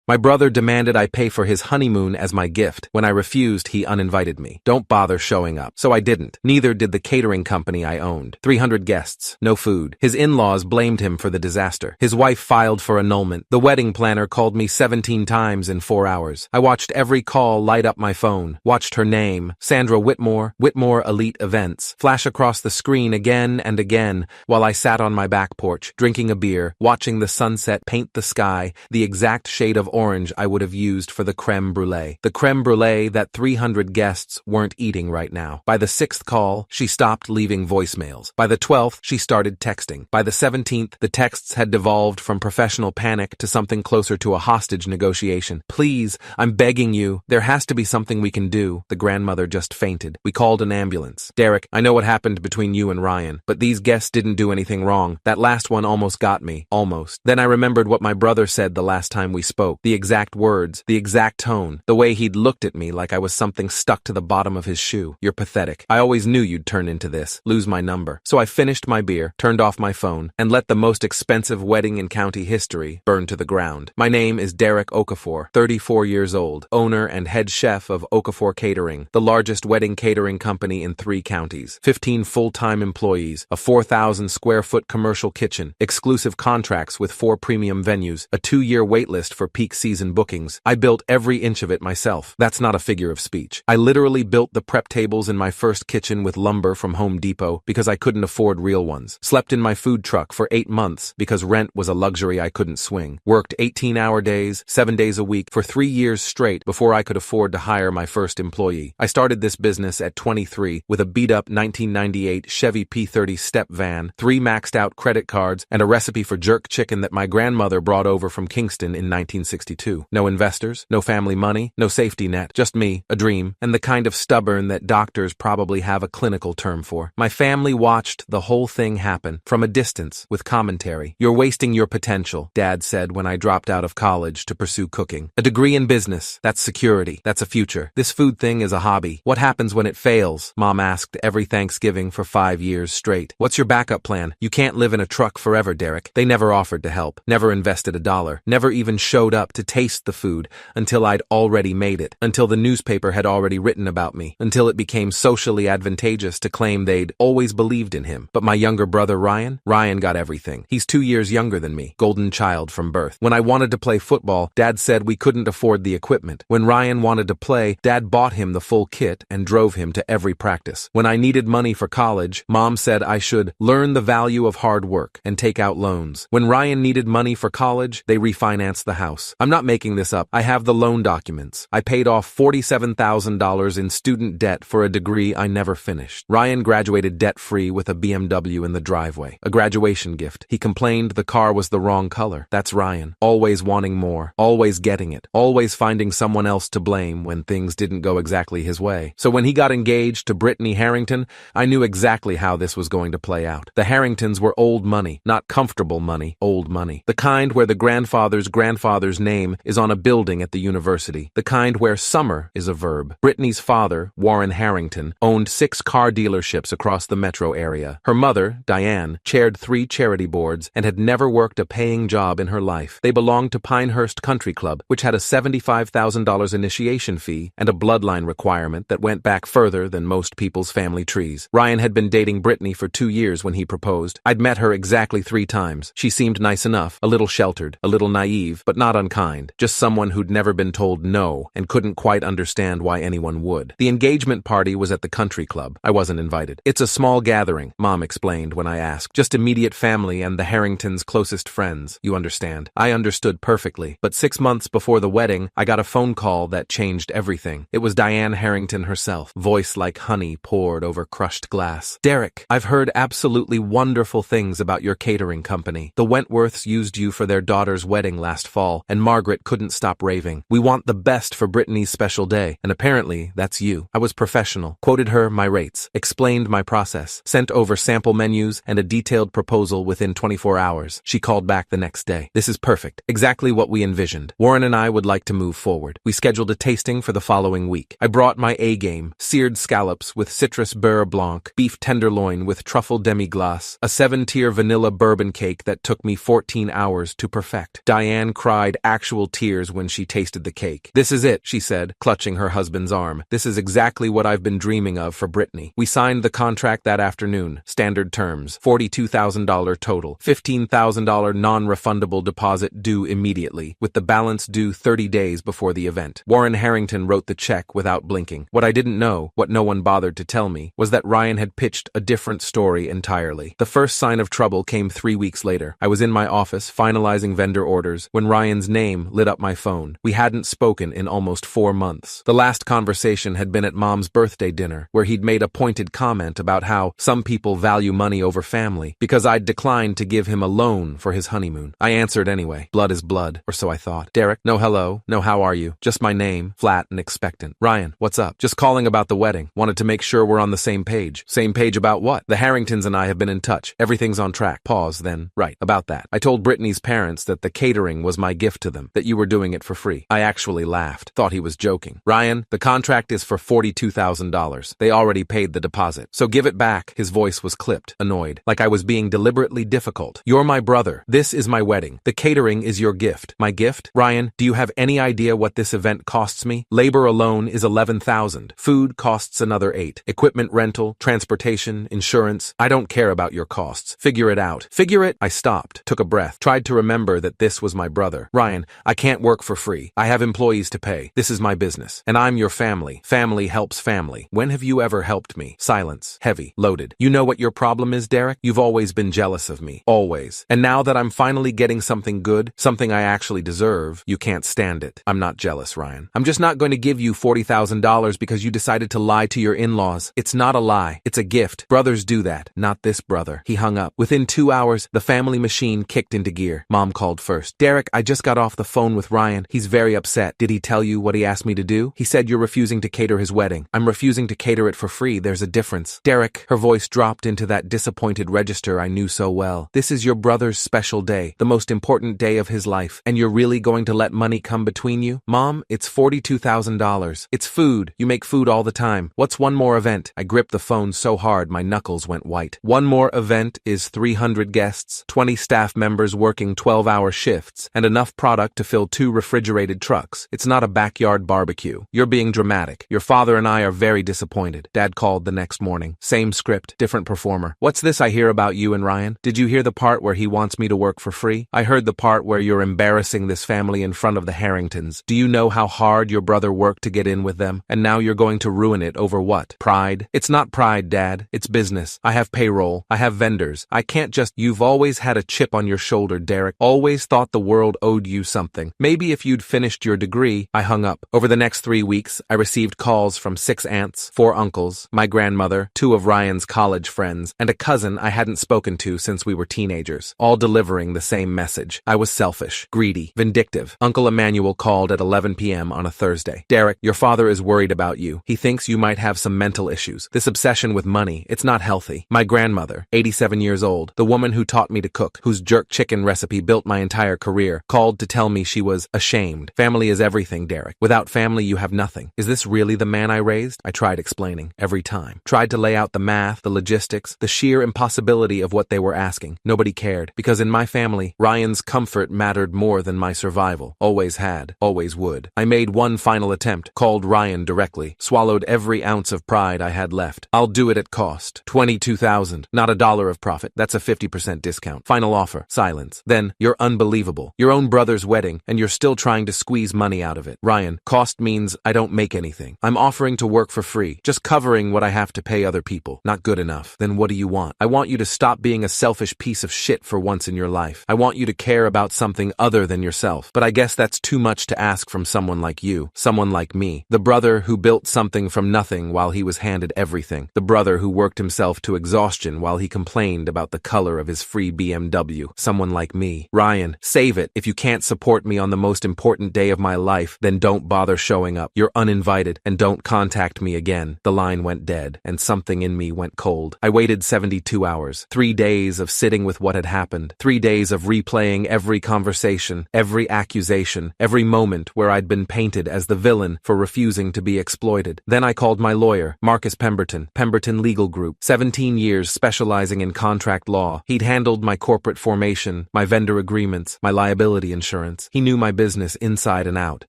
My brother demanded I pay for his honeymoon as my gift. When I refused, he uninvited me. Don't bother showing up. So I didn't. Neither did the catering company I owned. 300 guests, no food. His in-laws blamed him for the disaster. His wife filed for annulment. The wedding planner called me 17 times in 4 hours. I watched every call light up my phone, watched her name, Sandra Whitmore, Whitmore Elite Events, flash across the screen again and again while I sat on my back porch, drinking a beer, watching the sunset paint the sky, the exact shade of orange I would have used for the creme brulee. The creme brulee that 300 guests weren't eating right now. By the 6th call, she stopped leaving voicemails. By the 12th, she started texting. By the 17th, the texts had devolved from professional panic to something closer to a hostage negotiation. Please, I'm begging you, there has to be something we can do. The grandmother just fainted. We called an ambulance. Derek, I know what happened between you and Ryan, but these guests didn't do anything wrong. That last one almost got me. Almost. Then I remembered what my brother said the last time we spoke. The exact words, the exact tone, the way he'd looked at me like I was something stuck to the bottom of his shoe. You're pathetic. I always knew you'd turn into this. Lose my number. So I finished my beer, turned off my phone, and let the most expensive wedding in county history burn to the ground. My name is Derek Okafor, 34 years old, owner and head chef of Okafor Catering, the largest wedding catering company in 3 counties, 15 full-time employees, a 4,000 square foot commercial kitchen, exclusive contracts with 4 premium venues, a 2-year waitlist for peak season bookings. I built every inch of it myself. That's not a figure of speech. I literally built the prep tables in my first kitchen with lumber from Home Depot because I couldn't afford real ones. Slept in my food truck for 8 months because rent was a luxury I couldn't swing. Worked 18-hour days, 7 days a week for 3 years straight before I could afford to hire my first employee. I started this business at 23 with a beat-up 1998 Chevy P30 step van, 3 maxed-out credit cards, and a recipe for jerk chicken that my grandmother brought over from Kingston in 1962. No investors, no family money, no safety net, just me, a dream, and the kind of stubborn that doctors probably have a clinical term for. My family watched the whole thing happen from a distance with commentary. You're wasting your potential, Dad said when I dropped out of college to pursue cooking. A degree in business, that's security, that's a future. This food thing is a hobby. What happens when it fails? Mom asked every Thanksgiving for 5 years straight. What's your backup plan? You can't live in a truck forever, Derek. They never offered to help, never invested a dollar, never even showed up to taste the food until I'd already made it, until the newspaper had already written about me, until it became socially advantageous to claim they'd always believed in him. But my younger brother Ryan got everything. He's 2 years younger than me, golden child from birth. When I wanted to play football, Dad said we couldn't afford the equipment. When Ryan wanted to play, Dad bought him the full kit and drove him to every practice. When I needed money for college, Mom said I should learn the value of hard work and take out loans. When Ryan needed money for college, they refinanced the house. I'm not making this up. I have the loan documents. I paid off $47,000 in student debt for a degree I never finished. Ryan graduated debt-free with a BMW in the driveway, a graduation gift. He complained the car was the wrong color. That's Ryan. Always wanting more, always getting it, always finding someone else to blame when things didn't go exactly his way. So when he got engaged to Brittany Harrington, I knew exactly how this was going to play out. The Harringtons were old money, not comfortable money, old money. The kind where the grandfather's name is on a building at the university. The kind where summer is a verb. Brittany's father, Warren Harrington, owned 6 car dealerships across the metro area. Her mother, Diane, chaired 3 charity boards and had never worked a paying job in her life. They belonged to Pinehurst Country Club, which had a $75,000 initiation fee and a bloodline requirement that went back further than most people's family trees. Ryan had been dating Brittany for 2 years when he proposed. I'd met her exactly 3 times. She seemed nice enough, a little sheltered, a little naive, but not unkind. Just someone who'd never been told no and couldn't quite understand why anyone would. The engagement party was at the country club. I wasn't invited. It's a small gathering, Mom explained when I asked. Just immediate family and the Harringtons' closest friends, you understand. I understood perfectly. But 6 months before the wedding, I got a phone call that changed everything. It was Diane Harrington herself, voice like honey poured over crushed glass. Derek, I've heard absolutely wonderful things about your catering company. The Wentworths used you for their daughter's wedding last fall, and Margaret couldn't stop raving. We want the best for Brittany's special day, and apparently that's you. I was professional, quoted her my rates, explained my process, sent over sample menus and a detailed proposal within 24 hours. She called back the next day. This is perfect. Exactly what we envisioned. Warren and I would like to move forward. We scheduled a tasting for the following week. I brought my A-game, seared scallops with citrus beurre blanc, beef tenderloin with truffle demi-glace, a 7-tier vanilla bourbon cake that took me 14 hours to perfect. Diane cried actual tears when she tasted the cake. "This is it," she said, clutching her husband's arm. "This is exactly what I've been dreaming of for Brittany." We signed the contract that afternoon. Standard terms. $42,000 total. $15,000 non-refundable deposit due immediately, with the balance due 30 days before the event. Warren Harrington wrote the check without blinking. What I didn't know, what no one bothered to tell me, was that Ryan had pitched a different story entirely. The first sign of trouble came 3 weeks later. I was in my office finalizing vendor orders when Ryan's name lit up my phone. We hadn't spoken in almost 4 months. The last conversation had been at Mom's birthday dinner, where he'd made a pointed comment about how some people value money over family, because I'd declined to give him a loan for his honeymoon. I answered anyway. Blood is blood, or so I thought. "Derek, no hello, no how are you, just my name, flat and expectant." "Ryan, what's up?" "Just calling about the wedding. Wanted to make sure we're on the same page." "Same page about what?" "The Harringtons and I have been in touch. Everything's on track." Pause, then, "Right, about that. I told Brittany's parents that the catering was my gift to them, that you were doing it for free." I actually laughed. Thought he was joking. "Ryan, the contract is for $42,000. They already paid the deposit. So give it back." His voice was clipped, annoyed, like I was being deliberately difficult. "You're my brother. This is my wedding. The catering is your gift." "My gift? Ryan, do you have any idea what this event costs me? Labor alone is $11,000. Food costs another $8. Equipment rental, transportation, insurance. I don't care about your costs. Figure it out." "Figure it?" I stopped, took a breath, tried to remember that this was my brother. "Ryan, I can't work for free. I have employees to pay. This is my business. And I'm your family. Family helps family. When have you ever helped me?" Silence. Heavy. Loaded. "You know what your problem is, Derek? You've always been jealous of me. Always. And now that I'm finally getting something good, something I actually deserve, you can't stand it." "I'm not jealous, Ryan. I'm just not going to give you $40,000 because you decided to lie to your in-laws. It's not a lie. It's a gift. Brothers do that. Not this brother." He hung up. Within 2 hours, the family machine kicked into gear. Mom called first. "Derek, I just got off the phone with Ryan. He's very upset. Did he tell you what he asked me to do?" "He said you're refusing to cater his wedding." "I'm refusing to cater it for free. There's a difference." "Derek," her voice dropped into that disappointed register I knew so well. "This is your brother's special day, the most important day of his life, and you're really going to let money come between you?" "Mom, it's $42,000. It's food. You make food all the time. What's one more event?" I gripped the phone so hard my knuckles went white. "One more event is 300 guests, 20 staff members working 12-hour shifts, and enough product to fill 2 refrigerated trucks. It's not a backyard barbecue. You're being dramatic. Your father and I are very disappointed." Dad called the next morning. Same script, different performer. "What's this I hear about you and Ryan? Did you hear the part where he wants me to work for free? I heard the part where you're embarrassing this family in front of the Harringtons. Do you know how hard your brother worked to get in with them? And now you're going to ruin it over what? Pride?" "It's not pride, Dad. It's business. I have payroll. I have vendors. I can't just—" "You've always had a chip on your shoulder, Derek. Always thought the world owed you something. Maybe if you'd finished your degree." I hung up. Over the next 3 weeks, I received calls from 6 aunts, 4 uncles, my grandmother, 2 of Ryan's college friends, and a cousin I hadn't spoken to since we were teenagers, all delivering the same message. I was selfish, greedy, vindictive. Uncle Emmanuel called at 11 p.m. on a Thursday. "Derek, your father is worried about you. He thinks you might have some mental issues. This obsession with money, it's not healthy." My grandmother, 87 years old, the woman who taught me to cook, whose jerk chicken recipe built my entire career, called to tell me she was ashamed. "Family is everything, Derek. Without family, you have nothing. Is this really the man I raised?" I tried explaining, every time. Tried to lay out the math, the logistics, the sheer impossibility of what they were asking. Nobody cared, because in my family, Ryan's comfort mattered more than my survival. Always had, always would. I made one final attempt, called Ryan directly, swallowed every ounce of pride I had left. "I'll do it at cost. $22,000. Not a dollar of profit. That's a 50% discount. Final offer." Silence. Then, "You're unbelievable. Your own brother's wedding, and you're still trying to squeeze money out of it." "Ryan, cost means I don't make anything. I'm offering to work for free, just covering what I have to pay other people. Not good enough. Then what do you want?" "I want you to stop being a selfish piece of shit for once in your life. I want you to care about something other than yourself. But I guess that's too much to ask from someone like you, someone like me. The brother who built something from nothing while he was handed everything. The brother who worked himself to exhaustion while he complained about the color of his free BMW. Someone like me. Ryan, save it. If you can't support me on the most important day of my life, then don't bother showing up. You're uninvited, and don't contact me again." The line went dead, and something in me went cold. I waited 72 hours. 3 days of sitting with what had happened. 3 days of replaying every conversation, every accusation, every moment where I'd been painted as the villain for refusing to be exploited. Then I called my lawyer, Marcus Pemberton, Pemberton Legal Group, 17 years specializing in contract law. He'd handled my corporate formation, my vendor agreements, my liability insurance. assurance. He knew my business inside and out.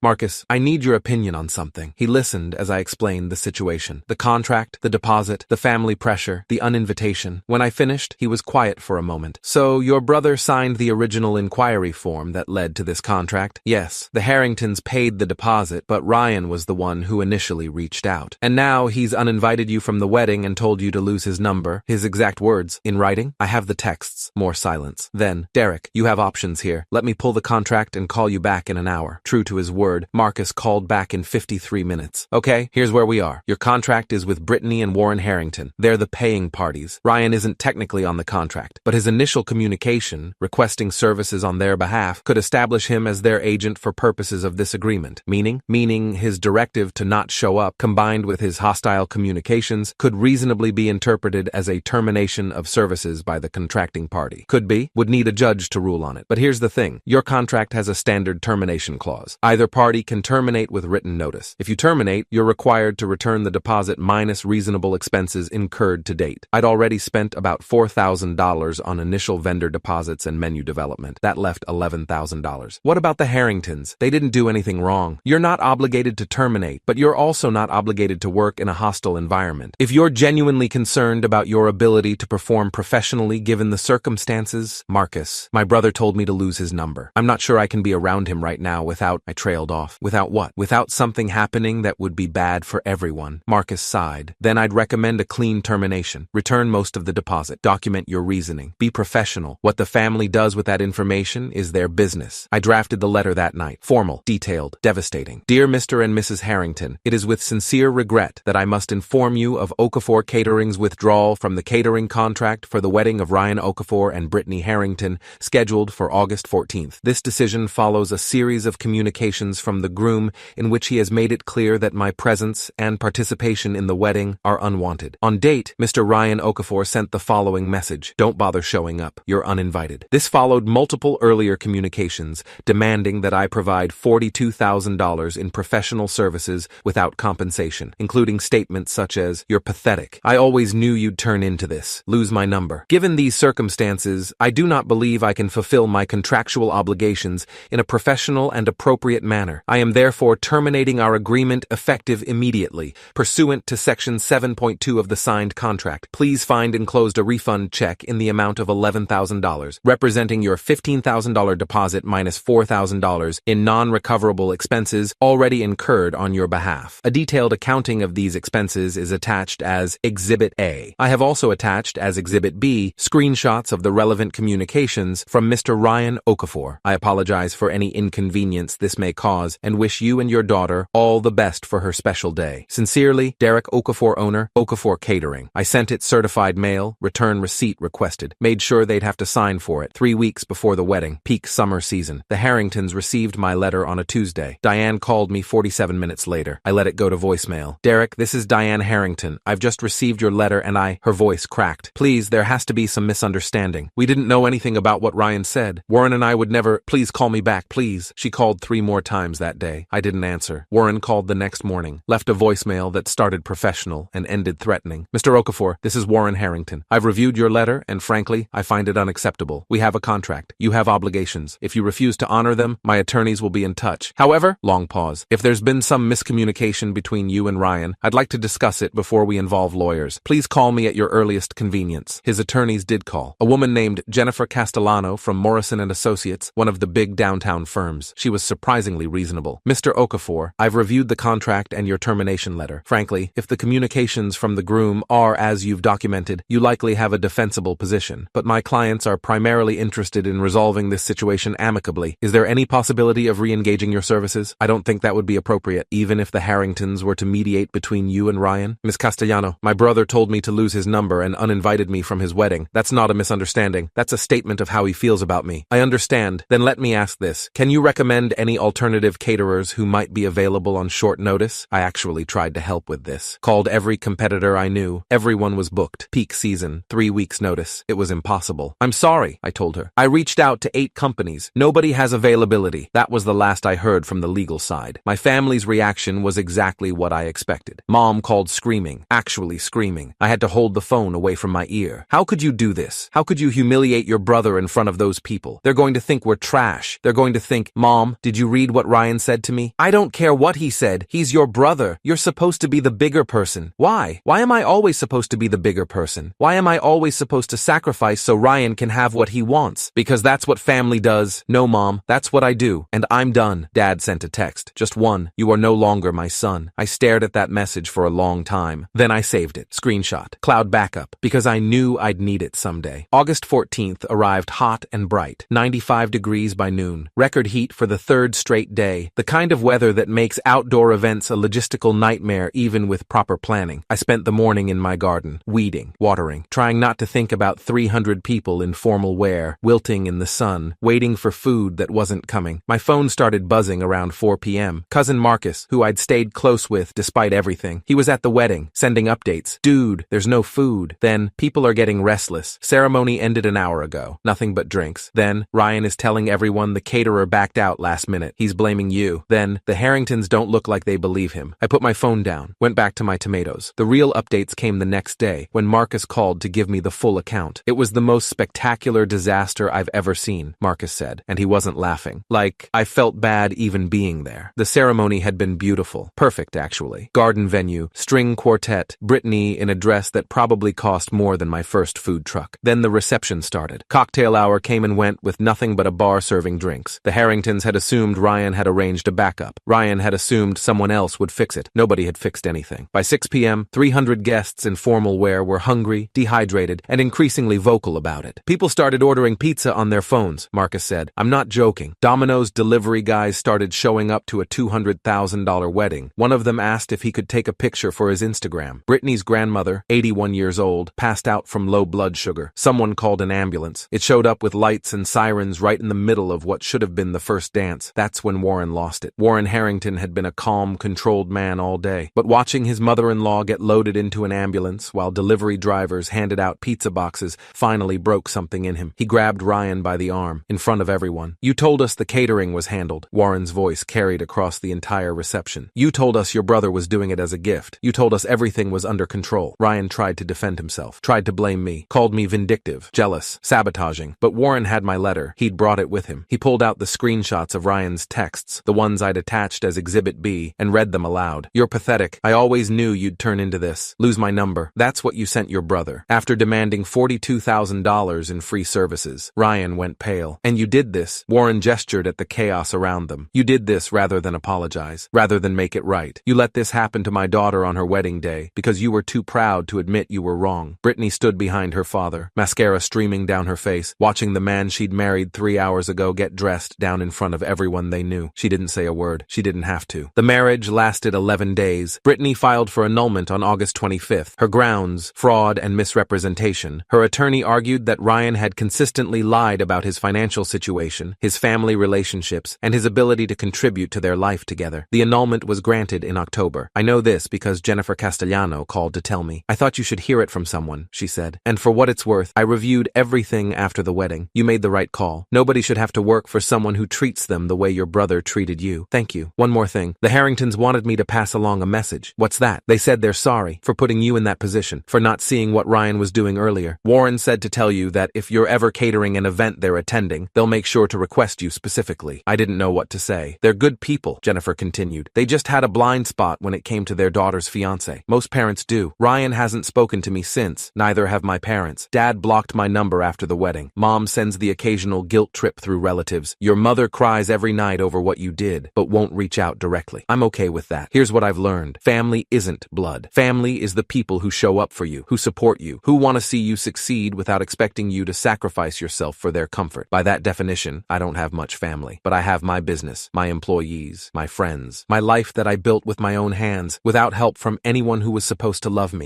Marcus, I need your opinion on something. He listened as I explained the situation. The contract, the deposit, the family pressure, the uninvitation. When I finished, he was quiet for a moment. So, your brother signed the original inquiry form that led to this contract? Yes. The Harringtons paid the deposit, but Ryan was the one who initially reached out. And now he's uninvited you from the wedding and told you to lose his number. His exact words. In writing? I have the texts. More silence. Then, Derek, you have options here. Let me pull the contract and call you back in an hour. True to his word, Marcus called back in 53 minutes. Okay, here's where we are. Your contract is with Brittany and Warren Harrington. They're the paying parties. Ryan isn't technically on the contract, but his initial communication, requesting services on their behalf, could establish him as their agent for purposes of this agreement. Meaning his directive to not show up, combined with his hostile communications, could reasonably be interpreted as a termination of services by the contracting party. Could be. Would need a judge to rule on it. But here's the thing. Your contract has a standard termination clause. Either party can terminate with written notice. If you terminate, you're required to return the deposit minus reasonable expenses incurred to date. I'd already spent about $4,000 on initial vendor deposits and menu development. That left $11,000. What about the Harringtons? They didn't do anything wrong. You're not obligated to terminate, but you're also not obligated to work in a hostile environment. If you're genuinely concerned about your ability to perform professionally given the circumstances, Marcus, my brother told me to lose his number. I'm not sure I can be around him right now without, I trailed off. Without what? Without something happening that would be bad for everyone. Marcus sighed. Then I'd recommend a clean termination. Return most of the deposit. Document your reasoning. Be professional. What the family does with that information is their business. I drafted the letter that night. Formal, detailed, devastating. Dear Mr. and Mrs. Harrington, it is with sincere regret that I must inform you of Okafor Catering's withdrawal from the catering contract for the wedding of Ryan Okafor and Brittany Harrington, scheduled for August 14th. This decision follows a series of communications from the groom in which he has made it clear that my presence and participation in the wedding are unwanted. On date, Mr. Ryan Okafor sent the following message: don't bother showing up. You're uninvited. This followed multiple earlier communications demanding that I provide $42,000 in professional services without compensation, including statements such as, "You're pathetic. I always knew you'd turn into this. Lose my number." Given these circumstances, I do not believe I can fulfill my contractual obligations in a professional and appropriate manner. I am therefore terminating our agreement effective immediately, pursuant to Section 7.2 of the signed contract. Please find enclosed a refund check in the amount of $11,000, representing your $15,000 deposit minus $4,000 in non-recoverable expenses already incurred on your behalf. A detailed accounting of these expenses is attached as Exhibit A. I have also attached as Exhibit B screenshots of the relevant communications from Mr. Ryan Okafor. I apologize for any inconvenience this may cause and wish you and your daughter all the best for her special day. Sincerely, Derek Okafor, owner, Okafor Catering. I sent it certified mail, return receipt requested. Made sure they'd have to sign for it 3 weeks before the wedding, peak summer season. The Harringtons received my letter on a Tuesday. Diane called me 47 minutes later. I let it go to voicemail. Derek, this is Diane Harrington. I've just received your letter and her voice cracked. Please, there has to be some misunderstanding. We didn't know anything about what Ryan said. Warren and I would never, please call me back, please. She called 3 more times that day. I didn't answer. Warren called the next morning, left a voicemail that started professional and ended threatening. Mr. Okafor, this is Warren Harrington. I've reviewed your letter and frankly, I find it unacceptable. We have a contract. You have obligations. If you refuse to honor them, my attorneys will be in touch. However, long pause. If there's been some miscommunication between you and Ryan, I'd like to discuss it before we involve lawyers. Please call me at your earliest convenience. His attorneys did call. A woman named Jennifer Castellano from Morrison & Associates, one of the big downtown firms. She was surprisingly reasonable. Mr. Okafor, I've reviewed the contract and your termination letter. Frankly, if the communications from the groom are as you've documented, you likely have a defensible position. But my clients are primarily interested in resolving this situation amicably. Is there any possibility of re-engaging your services? I don't think that would be appropriate, even if the Harringtons were to mediate between you and Ryan. Ms. Castellano, my brother told me to lose his number and uninvited me from his wedding. That's not a misunderstanding. That's a statement of how he feels about me. I understand. Then let me ask this. Can you recommend any alternative caterers who might be available on short notice? I actually tried to help with this. Called every competitor I knew. Everyone was booked. Peak season. 3 weeks notice. It was impossible. I'm sorry, I told her. I reached out to 8 companies. Nobody has availability. That was the last I heard from the legal side. My family's reaction was exactly what I expected. Mom called screaming. Actually screaming. I had to hold the phone away from my ear. How could you do this? How could you humiliate your brother in front of those people? They're going to think we're trash. Gosh, they're going to think, Mom, did you read what Ryan said to me? I don't care what he said. He's your brother. You're supposed to be the bigger person. Why? Why am I always supposed to be the bigger person? Why am I always supposed to sacrifice so Ryan can have what he wants? Because that's what family does. No, Mom, that's what I do. And I'm done. Dad sent a text. Just one. You are no longer my son. I stared at that message for a long time. Then I saved it. Screenshot. Cloud backup. Because I knew I'd need it someday. August 14th arrived hot and bright. 95 degrees by noon. Record heat for the third straight day. The kind of weather that makes outdoor events a logistical nightmare even with proper planning. I spent the morning in my garden, weeding, watering, trying not to think about 300 people in formal wear, wilting in the sun, waiting for food that wasn't coming. My phone started buzzing around 4 p.m. Cousin Marcus, who I'd stayed close with despite everything. He was at the wedding, sending updates. Dude, there's no food. Then, people are getting restless. Ceremony ended an hour ago. Nothing but drinks. Then, Ryan is telling everyone the caterer backed out last minute. He's blaming you. Then, the Harringtons don't look like they believe him. I put my phone down, went back to my tomatoes. The real updates came the next day, when Marcus called to give me the full account. It was the most spectacular disaster I've ever seen, Marcus said, and he wasn't laughing. Like, I felt bad even being there. The ceremony had been beautiful. Perfect, actually. Garden venue, string quartet, Brittany in a dress that probably cost more than my first food truck. Then the reception started. Cocktail hour came and went with nothing but a bar serving drinks. The Harringtons had assumed Ryan had arranged a backup. Ryan had assumed someone else would fix it. Nobody had fixed anything. By 6 p.m., 300 guests in formal wear were hungry, dehydrated, and increasingly vocal about it. People started ordering pizza on their phones, Marcus said. I'm not joking. Domino's delivery guys started showing up to a $200,000 wedding. One of them asked if he could take a picture for his Instagram. Brittany's grandmother, 81 years old, passed out from low blood sugar. Someone called an ambulance. It showed up with lights and sirens right in the middle of what should have been the first dance. That's when Warren lost it. Warren Harrington had been a calm, controlled man all day, but watching his mother-in-law get loaded into an ambulance while delivery drivers handed out pizza boxes finally broke something in him. He grabbed Ryan by the arm, in front of everyone. You told us the catering was handled. Warren's voice carried across the entire reception. You told us your brother was doing it as a gift. You told us everything was under control. Ryan tried to defend himself, tried to blame me, called me vindictive, jealous, sabotaging. But Warren had my letter. He'd brought it with him. He pulled out the screenshots of Ryan's texts, the ones I'd attached as Exhibit B, and read them aloud. You're pathetic. I always knew you'd turn into this. Lose my number. That's what you sent your brother. After demanding $42,000 in free services, Ryan went pale. And you did this. Warren gestured at the chaos around them. You did this rather than apologize, rather than make it right. You let this happen to my daughter on her wedding day because you were too proud to admit you were wrong. Brittany stood behind her father, mascara streaming down her face, watching the man she'd married 3 hours ago get dressed down in front of everyone they knew. She didn't say a word. She didn't have to. The marriage lasted 11 days. Brittany filed for annulment on August 25th. Her grounds, fraud and misrepresentation. Her attorney argued that Ryan had consistently lied about his financial situation, his family relationships, and his ability to contribute to their life together. The annulment was granted in October. I know this because Jennifer Castellano called to tell me. I thought you should hear it from someone, she said. And for what it's worth, I reviewed everything after the wedding. You made the right call. Nobody should have to work for someone who treats them the way your brother treated you. Thank you. One more thing. The Harringtons wanted me to pass along a message. What's that? They said they're sorry for putting you in that position, for not seeing what Ryan was doing earlier. Warren said to tell you that if you're ever catering an event they're attending, they'll make sure to request you specifically. I didn't know what to say. They're good people, Jennifer continued. They just had a blind spot when it came to their daughter's fiancé. Most parents do. Ryan hasn't spoken to me since. Neither have my parents. Dad blocked my number after the wedding. Mom sends the occasional guilt trip through relatives. Your mother cries every night over what you did, but won't reach out directly. I'm okay with that. Here's what I've learned. Family isn't blood. Family is the people who show up for you, who support you, who want to see you succeed without expecting you to sacrifice yourself for their comfort. By that definition, I don't have much family, but I have my business, my employees, my friends, my life that I built with my own hands, without help from anyone who was supposed to love me.